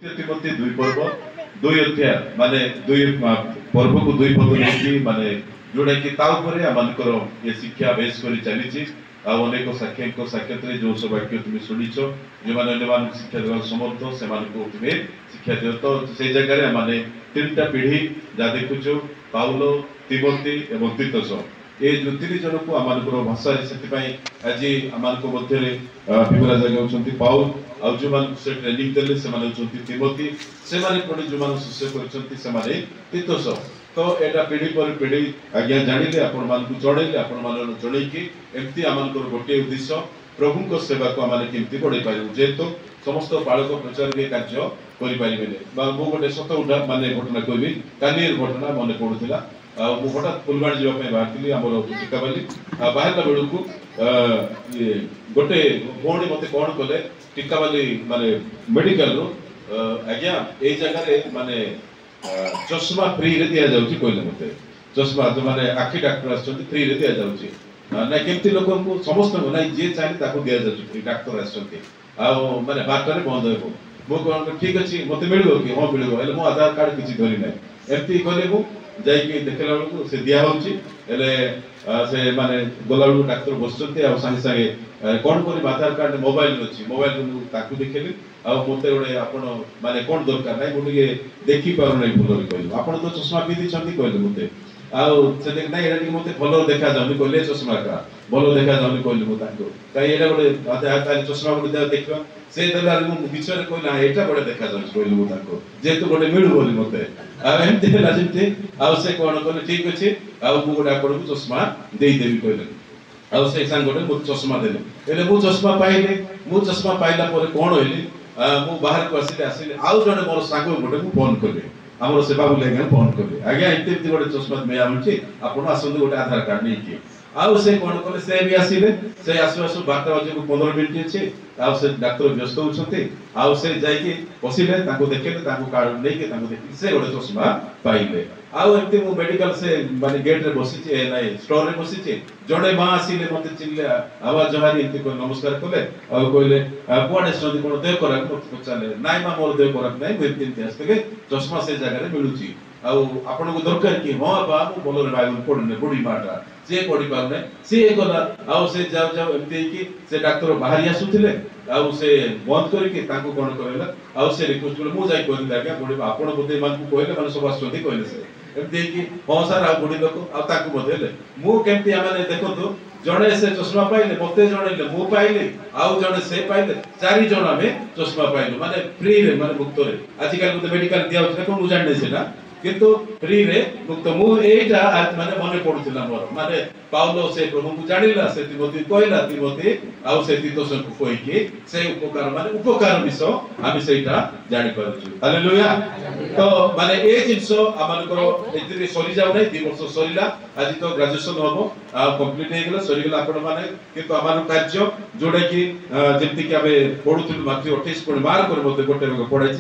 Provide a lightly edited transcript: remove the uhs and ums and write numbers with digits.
ତିମୋଥୀ 2 पर्व 2 अध्याय माने 2 पर्व को 2 पद लेकी माने जोड़ा कि ता ऊपर आमानकर ये शिक्षा बेस करी चलीची आ अनेक साक्षात जो सब वाक्य तुम शुणिछ जो माने अन्य शिक्षा देवा समर्थ से तुम शिक्षा दियो तो से जगह रे माने तीनटा पीढ़ी जा देखुछो पाउलो तिमोथी एवं तीतस ए जो तीन जन को आमानकर भाषा रे सेति पई आज आमानक मध्य रे विवरा जगह होचंती पाउल आ जो मान से ट्रेनिंग देले से माने होचंती तिमोथी से माने पडी जो मान शिष्य करचंती से माने तीतस तो एटा पीढ़ी पर पीढ़ी आज्ञा जानिले आपण मान को जणैले आपण मान जणै कि एम्ति आमानकर गोटे उद्देश्य प्रभु को सेवा को आमाने केमति बढ़ाई पारिबु जेतो समस्त बालक प्रचार के कार्य करि पारिबेले बा मो गोटे सत उठा माने घटना कहबी कालीर घटना मने पडुथिला मु हठात फुलबाड़ी जीवा पे बाहरली आमर टिकाबाली बाहरला बेलू को गोटे भौणी मते कौन कले टिकाबाली माने मेडिकल रो आज्ञा ए जगह रे माने चश्मा फ्री रे दिया जाउची कहले मते चश्मा जो माने आखि डॉक्टर आछंती फ्री रे दिया जाउची ना केमती लोक को समस्त को नाही जे चाहि ताको दिया जाउची फ्री डॉक्टर आछंती आ माने बारटा रे बंद हेबो मो कोन ठीक अछि मते मिलबो कि हां मिलबो हेले मो आधार कार्ड किछि धरि नै एमती कहले मु जाइके देखला बेलू से दिया होची एले से माने गोला बेलू डॉक्टर बसचंती आ संगे संगे कोन कोन आधार कार्ड मोबाइल अछि मोबाइल नु ताकू देखले आ मोते ओडे आपण माने कोन दरकार नै मोटे देखि पारो नै भूल कहलो आपण तो चश्मा पिदी छंती कहले मोते आ से देख नै एटा मोते भलो देखा जाउनी कहले चश्मा का भलो देखा जाउनी कहले मो ताको काई एटा गोटे आधा चश्मा गोटे देखबा से दला मु बिचरे कहला एटा बडे देखा जाउनी कहले मो ताको जेतु गोटे मिलु बोली मोते आ एमते हला जेते आ से कोन कहले ठीक अछि आ मु गोटे आपण को चश्मा देई देबी कहले आ से संग गोटे मु चश्मा देले एले मु चश्मा पाइला परे कोन होइली मु बाहर को आसिले आउ जने मोर सागो गोटे मु फोन करले हमर सेवा बोले गन फोन करले आज्ञा इते गोटे चश्मा मे आउची आपण आसंदे गोटे आधार कार्ड नै कि आउ से कोन कहले से भी आसिले से आसु आसु 12 बजे को 15 मिनिट अछि आउ से डॉक्टर व्यस्त होछंती आउ से जाई कि बसिले ताको देखले ताको कार्ड नै कि ताको देखि से गोटे चश्मा पाइले आउ एते मु मेडिकल से माने गेट रे बसिछि ए नै स्टोर रे बसिछि जडे मा आसिले मते चिल्ले आवाज जहारी एते को नमस्कार कले आउ कहले कोडे सदी कोन देव करा मते पचाले नाइ मा मोर देव करा नै वेब दिन आस्ते चश्मा से जगह रे मिलुछि आउ आपण को दरकार कि हां बा मु बोलरे बाइबल पढने बडी माटा जे पढी पाउने से गला आउ से जाउ जाउ एते कि से डॉक्टर बाहरी आसुथिले आउ से बंद करी कि ताको कोन करला आउ से रिक्वेस्ट कर मु जाई कोन लागे बडी आपण बते मान को कहले माने सब आसुथि कहले से एते कि हां सर आ बडी लोक आ ताको बदेले मु केमती माने देखो तो जणे से चश्मा पाइले मते जणेले मु पाइले आउ जणे से पाइले चारि जण हमें चश्मा पाइलो माने फ्री रे माने मुक्त रे आजि काल मते मेडिकल दिया होछ कोन मु जानने सेना किंतु फ्री रे मुक्त मु एटा माने मने पडुथिला मोर माने पाउलो से प्रभु को जानिला से तिमोथी कहला तिमोथी आउ से तीतस को कोइ कि से उपकार माने उपकार विषय आमी सेटा जानि परछु हालेलुया तो माने ए जिंसो आमानकर एतिरे सरी जाउ नै 2 वर्ष सरीला आज तो ग्रेजुएशन होबो आ कंप्लीट हे गेला सरी गेला आपण माने किंतु आमान कार्य जोडे कि जेंति कि आबे पढुथिलु माथि 28 मार्क कर मते गोटे पढाई